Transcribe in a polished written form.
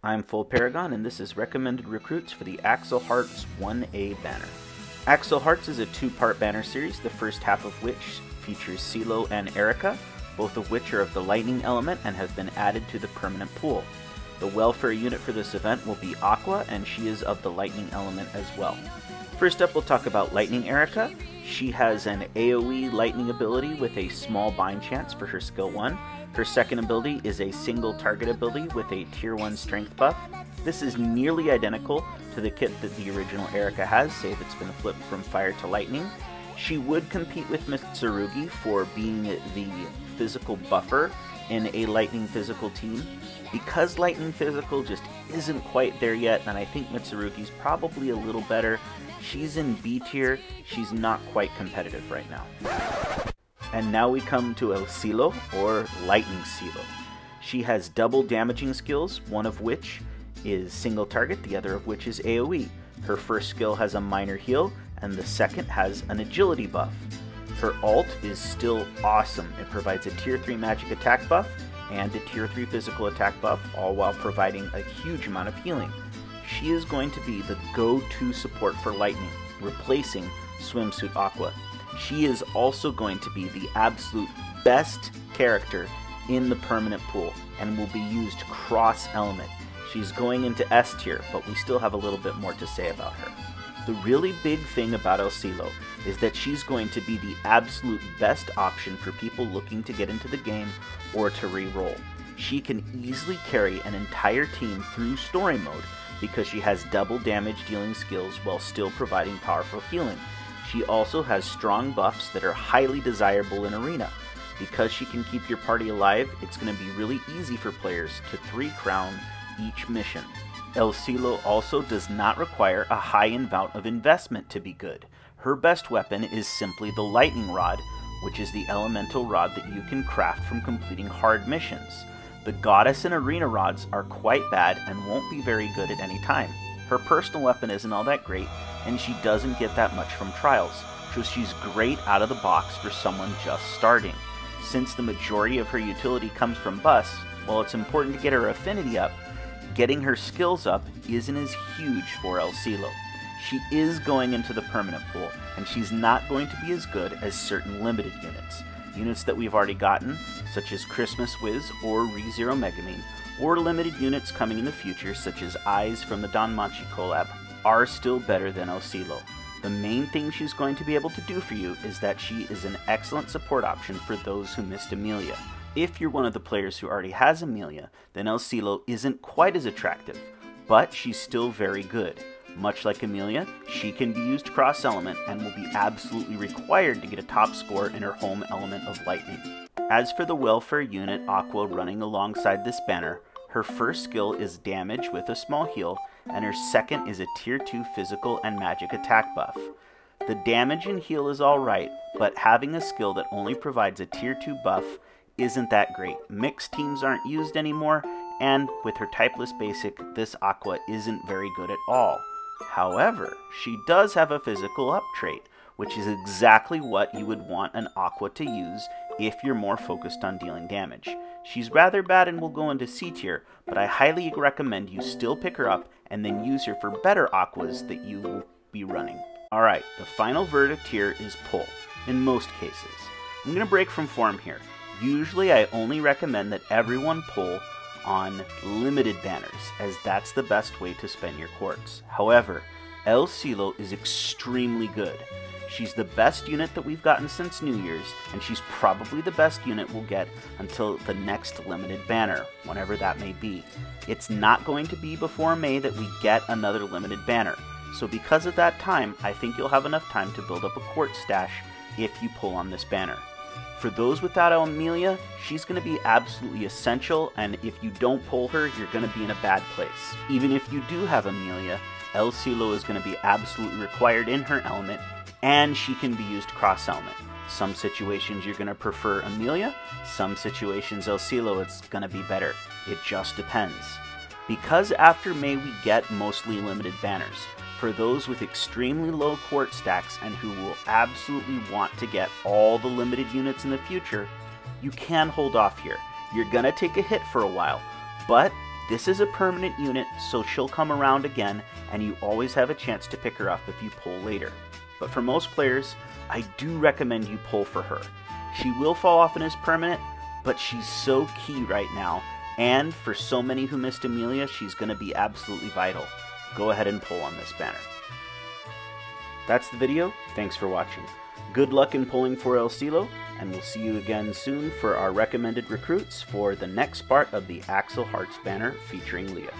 I'm Full Paragon, and this is recommended recruits for the Axel Hearts 1A banner. Axel Hearts is a two-part banner series, the first half of which features CIELO and Erika, both of which are of the lightning element and have been added to the permanent pool. The welfare unit for this event will be Aqua, and she is of the lightning element as well. First up, we'll talk about Lightning Erika. She has an AoE lightning ability with a small bind chance for her skill 1. Her second ability is a single target ability with a tier 1 strength buff. This is nearly identical to the kit that the original Erika has, save it's been flipped from fire to lightning. She would compete with Mitsurugi for being the physical buffer in a lightning physical team. Because lightning physical just isn't quite there yet, and I think Mitsurugi's probably a little better. She's in B tier, she's not quite competitive right now. And now we come to El CIELO, or Lightning CIELO. She has double damaging skills, one of which is single target, the other of which is AoE. Her first skill has a minor heal, and the second has an agility buff. Her ult is still awesome. It provides a tier 3 magic attack buff and a tier 3 physical attack buff, all while providing a huge amount of healing. She is going to be the go-to support for Lightning, replacing Swimsuit Aqua. She is also going to be the absolute best character in the permanent pool and will be used cross-element. She's going into S tier, but we still have a little bit more to say about her. The really big thing about El CIELO is that she's going to be the absolute best option for people looking to get into the game or to re-roll. She can easily carry an entire team through story mode because she has double damage dealing skills while still providing powerful healing. She also has strong buffs that are highly desirable in Arena. Because she can keep your party alive, it's going to be really easy for players to 3-crown each mission. El CIELO also does not require a high amount of investment to be good. Her best weapon is simply the Lightning Rod, which is the elemental rod that you can craft from completing hard missions. The Goddess and Arena rods are quite bad and won't be very good at any time. Her personal weapon isn't all that great, and she doesn't get that much from trials, so she's great out of the box for someone just starting. Since the majority of her utility comes from buffs, while it's important to get her affinity up, getting her skills up isn't as huge for El CIELO. She is going into the permanent pool, and she's not going to be as good as certain limited units. Units that we've already gotten, such as Christmas Wiz or ReZero Megumin, or limited units coming in the future, such as Eyes from the Danmachi collab, are still better than El CIELO. The main thing she's going to be able to do for you is that she is an excellent support option for those who missed Amelia. If you're one of the players who already has Amelia, then El CIELO isn't quite as attractive, but she's still very good. Much like Amelia, she can be used cross-element and will be absolutely required to get a top score in her home element of Lightning. As for the welfare unit Aqua running alongside this banner, her first skill is damage with a small heal, and her second is a tier 2 physical and magic attack buff. The damage and heal is alright, but having a skill that only provides a tier 2 buff isn't that great. Mixed teams aren't used anymore, and with her typeless basic, this Aqua isn't very good at all. However, she does have a physical up trait, which is exactly what you would want an Aqua to use if you're more focused on dealing damage. She's rather bad and will go into C tier, but I highly recommend you still pick her up and then use her for better Aquas that you will be running. Alright, the final verdict here is pull, in most cases. I'm going to break from form here. Usually I only recommend that everyone pull on limited banners, as that's the best way to spend your quartz. However, El CIELO is extremely good. She's the best unit that we've gotten since New Year's, and she's probably the best unit we'll get until the next limited banner, whenever that may be. It's not going to be before May that we get another limited banner, so because of that time, I think you'll have enough time to build up a quartz stash if you pull on this banner. For those without Amelia, she's going to be absolutely essential, and if you don't pull her, you're going to be in a bad place. Even if you do have Amelia, El CIELO is going to be absolutely required in her element, and she can be used cross-element. Some situations you're going to prefer Amelia, some situations El CIELO it's going to be better. It just depends. Because after May we get mostly limited banners, for those with extremely low quartz stacks and who will absolutely want to get all the limited units in the future, you can hold off here. You're gonna take a hit for a while, but This is a permanent unit, so she'll come around again, and you always have a chance to pick her up if you pull later. But for most players, I do recommend you pull for her. She will fall off in as permanent, but she's so key right now, and for so many who missed Amelia, she's going to be absolutely vital. Go ahead and pull on this banner. That's the video. Thanks for watching. Good luck in pulling for El CIELO, and we'll see you again soon for our recommended recruits for the next part of the Axel Hearts banner featuring Leah.